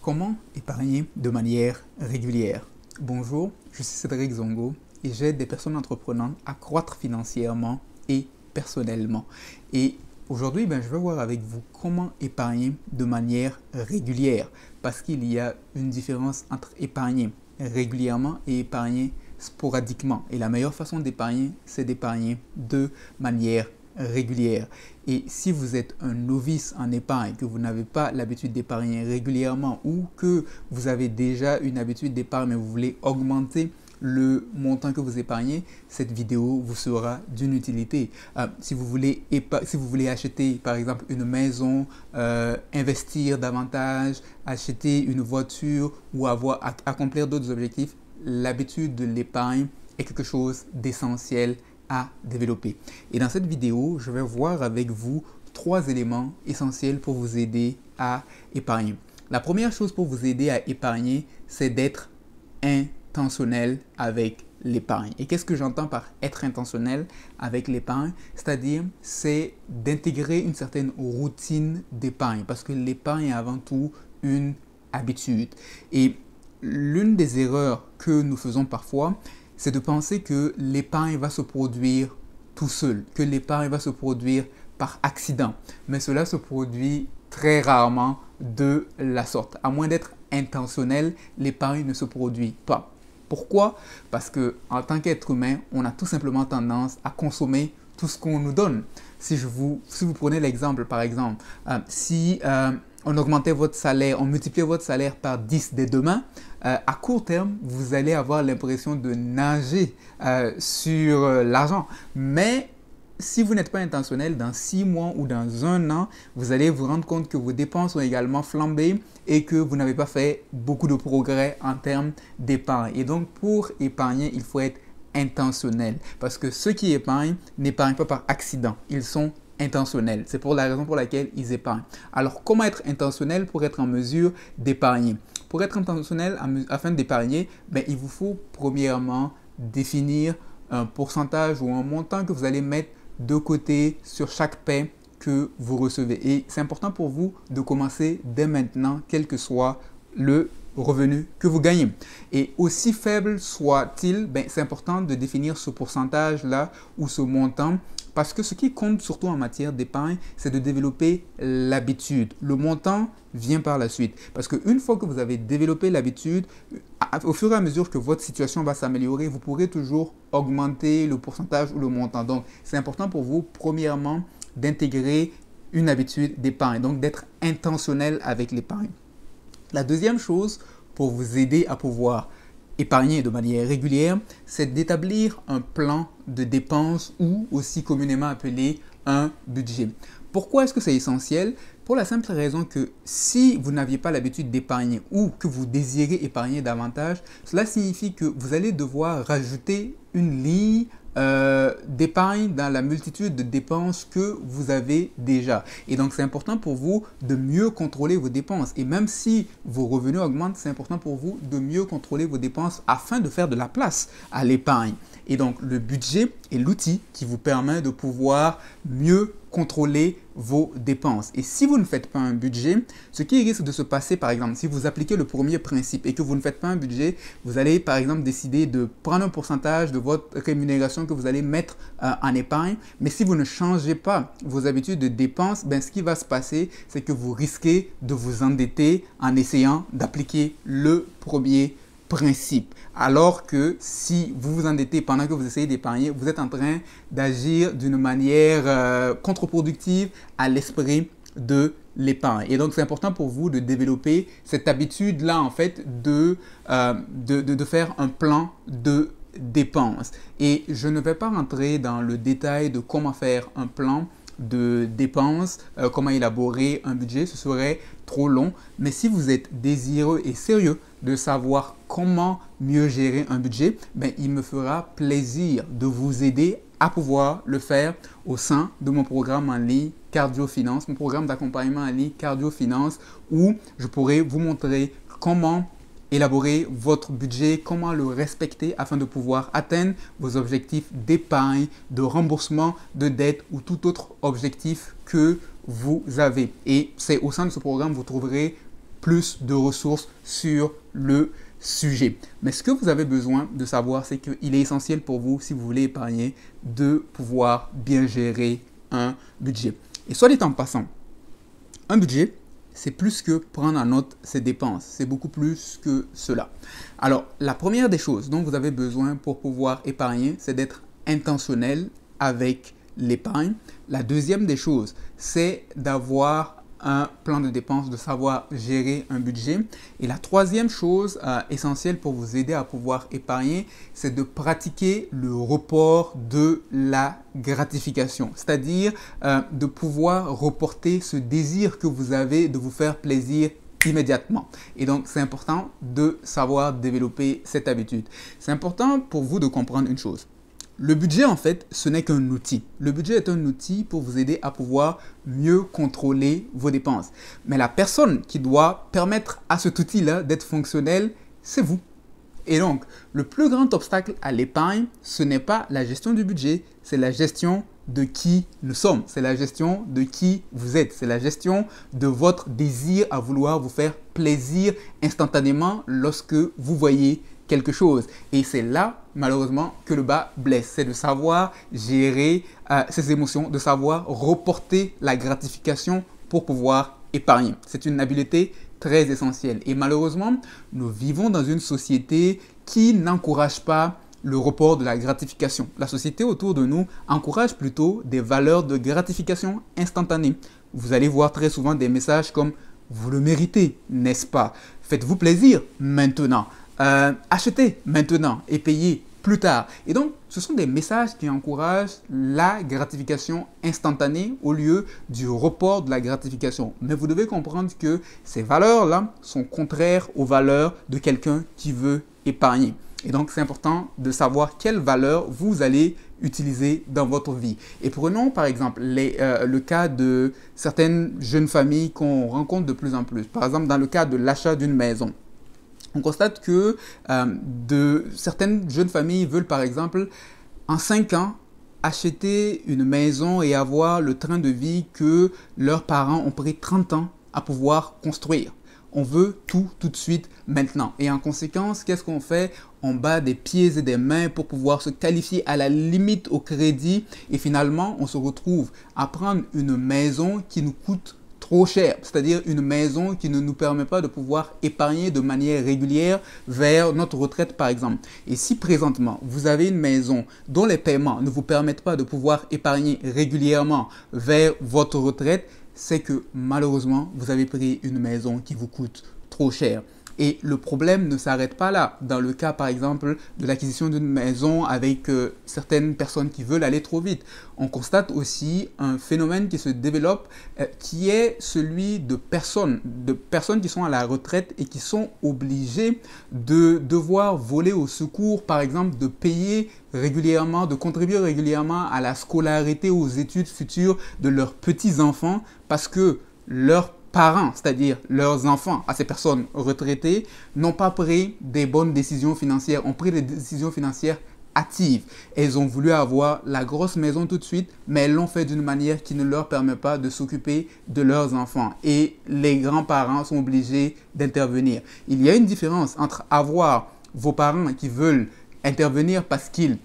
Comment épargner de manière régulière? Bonjour, je suis Cédric Zongo et j'aide des personnes entreprenantes à croître financièrement et personnellement. Et aujourd'hui, je vais voir avec vous comment épargner de manière régulière parce qu'il y a une différence entre épargner régulièrement et épargner sporadiquement. Et la meilleure façon d'épargner, c'est d'épargner de manière régulière. Et si vous êtes un novice en épargne, que vous n'avez pas l'habitude d'épargner régulièrement ou que vous avez déjà une habitude d'épargne mais vous voulez augmenter le montant que vous épargnez, cette vidéo vous sera d'une utilité. Si vous voulez acheter par exemple une maison, investir davantage, acheter une voiture ou accomplir d'autres objectifs, l'habitude de l'épargne est quelque chose d'essentiel à développer. Et dans cette vidéo, je vais voir avec vous 3 éléments essentiels pour vous aider à épargner. La première chose pour vous aider à épargner, c'est d'être intentionnel avec l'épargne. Et qu'est-ce que j'entends par être intentionnel avec l'épargne? C'est-à-dire, c'est d'intégrer une certaine routine d'épargne parce que l'épargne est avant tout une habitude. Et l'une des erreurs que nous faisons parfois, c'est de penser que l'épargne va se produire tout seul, que l'épargne va se produire par accident. Mais cela se produit très rarement de la sorte. À moins d'être intentionnel, l'épargne ne se produit pas. Pourquoi? Parce qu'en tant qu'être humain, on a tout simplement tendance à consommer tout ce qu'on nous donne. Si vous prenez l'exemple, par exemple, si on augmentait votre salaire, on multipliait votre salaire par 10 dès demain, à court terme, vous allez avoir l'impression de nager sur l'argent. Mais si vous n'êtes pas intentionnel, dans 6 mois ou dans 1 an, vous allez vous rendre compte que vos dépenses ont également flambé et que vous n'avez pas fait beaucoup de progrès en termes d'épargne. Et donc, pour épargner, il faut être intentionnel. Parce que ceux qui épargnent n'épargnent pas par accident. Ils sont intentionnels. C'est pour la raison pour laquelle ils épargnent. Alors, comment être intentionnel pour être en mesure d'épargner? Pour être intentionnel afin d'épargner, il vous faut premièrement définir un pourcentage ou un montant que vous allez mettre de côté sur chaque paie que vous recevez. Et c'est important pour vous de commencer dès maintenant, quel que soit le revenu que vous gagnez. Et aussi faible soit-il, c'est important de définir ce pourcentage-là ou ce montant parce que ce qui compte surtout en matière d'épargne, c'est de développer l'habitude. Le montant vient par la suite. Parce qu'une fois que vous avez développé l'habitude, au fur et à mesure que votre situation va s'améliorer, vous pourrez toujours augmenter le pourcentage ou le montant. Donc, c'est important pour vous, premièrement, d'intégrer une habitude d'épargne. Donc, d'être intentionnel avec l'épargne. La deuxième chose pour vous aider à pouvoir épargner de manière régulière, c'est d'établir un plan de dépenses ou aussi communément appelé un budget. Pourquoi est-ce que c'est essentiel? Pour la simple raison que si vous n'aviez pas l'habitude d'épargner ou que vous désirez épargner davantage, cela signifie que vous allez devoir rajouter une ligne d'épargne dans la multitude de dépenses que vous avez déjà. Et donc, c'est important pour vous de mieux contrôler vos dépenses. Et même si vos revenus augmentent, c'est important pour vous de mieux contrôler vos dépenses afin de faire de la place à l'épargne. Et donc, le budget est l'outil qui vous permet de pouvoir mieux contrôler vos dépenses. Et si vous ne faites pas un budget, ce qui risque de se passer, par exemple, si vous appliquez le premier principe et que vous ne faites pas un budget, vous allez, par exemple, décider de prendre un pourcentage de votre rémunération que vous allez mettre en épargne. Mais si vous ne changez pas vos habitudes de dépenses, ce qui va se passer, c'est que vous risquez de vous endetter en essayant d'appliquer le premier principe. Alors que si vous vous endettez pendant que vous essayez d'épargner, vous êtes en train d'agir d'une manière contre-productive à l'esprit de l'épargne. Et donc, c'est important pour vous de développer cette habitude-là, en fait, de faire un plan de dépenses. Et je ne vais pas rentrer dans le détail de comment faire un plan de dépenses, comment élaborer un budget, ce serait trop long. Mais si vous êtes désireux et sérieux de savoir comment mieux gérer un budget, il me fera plaisir de vous aider à pouvoir le faire au sein de mon programme en ligne Cardio Finance, mon programme d'accompagnement en ligne Cardio Finance, où je pourrai vous montrer comment élaborer votre budget, comment le respecter afin de pouvoir atteindre vos objectifs d'épargne, de remboursement de dettes ou tout autre objectif que vous avez. Et c'est au sein de ce programme, vous trouverez plus de ressources sur le sujet. Mais ce que vous avez besoin de savoir, c'est qu'il est essentiel pour vous, si vous voulez épargner, de pouvoir bien gérer un budget. Et soit dit en passant, un budget, c'est plus que prendre en note ses dépenses. C'est beaucoup plus que cela. Alors, la première des choses dont vous avez besoin pour pouvoir épargner, c'est d'être intentionnel avec l'épargne. La deuxième des choses, c'est d'avoir un plan de dépenses, de savoir gérer un budget. Et la troisième chose essentielle pour vous aider à pouvoir épargner, c'est de pratiquer le report de la gratification. C'est-à-dire de pouvoir reporter ce désir que vous avez de vous faire plaisir immédiatement. Et donc, c'est important de savoir développer cette habitude. C'est important pour vous de comprendre une chose. Le budget, en fait, ce n'est qu'un outil. Le budget est un outil pour vous aider à pouvoir mieux contrôler vos dépenses. Mais la personne qui doit permettre à cet outil-là d'être fonctionnel, c'est vous. Et donc, le plus grand obstacle à l'épargne, ce n'est pas la gestion du budget, c'est la gestion de qui nous sommes. C'est la gestion de qui vous êtes. C'est la gestion de votre désir à vouloir vous faire plaisir instantanément lorsque vous voyez quelque chose. Et c'est là, malheureusement, que le bas blesse. C'est de savoir gérer ses émotions, de savoir reporter la gratification pour pouvoir épargner. C'est une habileté très essentielle. Et malheureusement, nous vivons dans une société qui n'encourage pas le report de la gratification. La société autour de nous encourage plutôt des valeurs de gratification instantanée. Vous allez voir très souvent des messages comme « Vous le méritez, n'est-ce pas? Faites-vous plaisir maintenant. Achetez maintenant et payez plus tard. » Et donc, ce sont des messages qui encouragent la gratification instantanée au lieu du report de la gratification. Mais vous devez comprendre que ces valeurs-là sont contraires aux valeurs de quelqu'un qui veut épargner. Et donc, c'est important de savoir quelles valeurs vous allez utiliser dans votre vie. Et prenons par exemple le cas de certaines jeunes familles qu'on rencontre de plus en plus. Par exemple, dans le cas de l'achat d'une maison. On constate que certaines jeunes familles veulent par exemple en 5 ans acheter une maison et avoir le train de vie que leurs parents ont pris 30 ans à pouvoir construire. On veut tout de suite maintenant. Et en conséquence, qu'est-ce qu'on fait? On bat des pieds et des mains pour pouvoir se qualifier à la limite au crédit. Et finalement, on se retrouve à prendre une maison qui nous coûte trop cher, c'est-à-dire une maison qui ne nous permet pas de pouvoir épargner de manière régulière vers notre retraite par exemple. Et si présentement vous avez une maison dont les paiements ne vous permettent pas de pouvoir épargner régulièrement vers votre retraite, c'est que malheureusement vous avez pris une maison qui vous coûte trop cher. Et le problème ne s'arrête pas là. Dans le cas, par exemple, de l'acquisition d'une maison avec certaines personnes qui veulent aller trop vite, on constate aussi un phénomène qui se développe qui est celui de personnes qui sont à la retraite et qui sont obligées de devoir voler au secours, par exemple, de payer régulièrement, de contribuer régulièrement à la scolarité, aux études futures de leurs petits-enfants parce que leurs parents, c'est-à-dire leurs enfants, à ces personnes retraitées, n'ont pas pris des bonnes décisions financières, ont pris des décisions financières hâtives. Elles ont voulu avoir la grosse maison tout de suite, mais elles l'ont fait d'une manière qui ne leur permet pas de s'occuper de leurs enfants. Et les grands-parents sont obligés d'intervenir. Il y a une différence entre avoir vos parents qui veulent intervenir parce qu'ils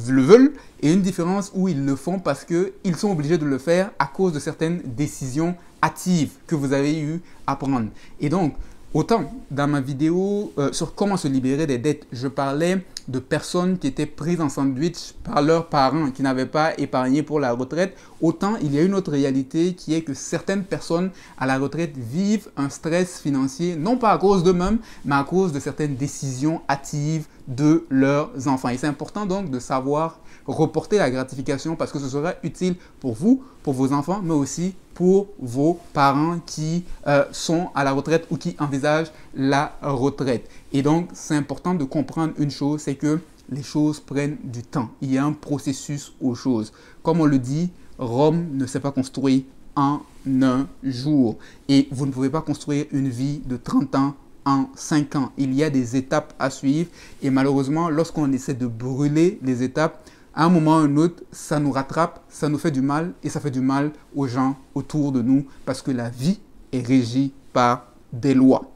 le veulent et une différence où ils le font parce qu'ils sont obligés de le faire à cause de certaines décisions hâtives que vous avez eu à prendre. Et donc, autant dans ma vidéo sur comment se libérer des dettes, je parlais de personnes qui étaient prises en sandwich par leurs parents qui n'avaient pas épargné pour la retraite, autant il y a une autre réalité qui est que certaines personnes à la retraite vivent un stress financier, non pas à cause d'eux-mêmes, mais à cause de certaines décisions hâtives de leurs enfants. Et c'est important donc de savoir reporter la gratification parce que ce sera utile pour vous, pour vos enfants, mais aussi pour vos parents qui sont à la retraite ou qui envisagent la retraite. Et donc, c'est important de comprendre une chose, c'est que les choses prennent du temps. Il y a un processus aux choses. Comme on le dit, Rome ne s'est pas construit en un jour. Et vous ne pouvez pas construire une vie de 30 ans en 5 ans. Il y a des étapes à suivre. Et malheureusement, lorsqu'on essaie de brûler les étapes, à un moment ou à un autre, ça nous rattrape, ça nous fait du mal et ça fait du mal aux gens autour de nous parce que la vie est régie par des lois.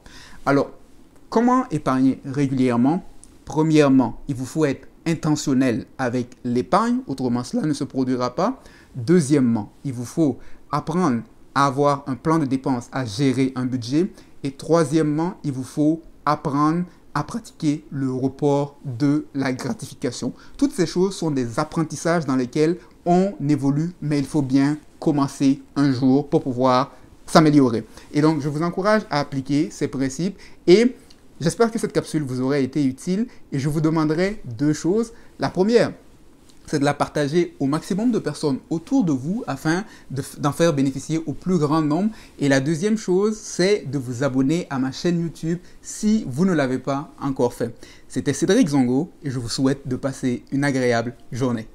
Alors, comment épargner régulièrement? Premièrement, il vous faut être intentionnel avec l'épargne, autrement cela ne se produira pas. Deuxièmement, il vous faut apprendre à avoir un plan de dépenses, à gérer un budget. Et troisièmement, il vous faut apprendre à pratiquer le report de la gratification. Toutes ces choses sont des apprentissages dans lesquels on évolue, mais il faut bien commencer un jour pour pouvoir s'améliorer. Et donc, je vous encourage à appliquer ces principes et j'espère que cette capsule vous aurait été utile et je vous demanderai deux choses. La première, c'est de la partager au maximum de personnes autour de vous afin d'en faire bénéficier au plus grand nombre. Et la deuxième chose, c'est de vous abonner à ma chaîne YouTube si vous ne l'avez pas encore fait. C'était Cédric Zongo et je vous souhaite de passer une agréable journée.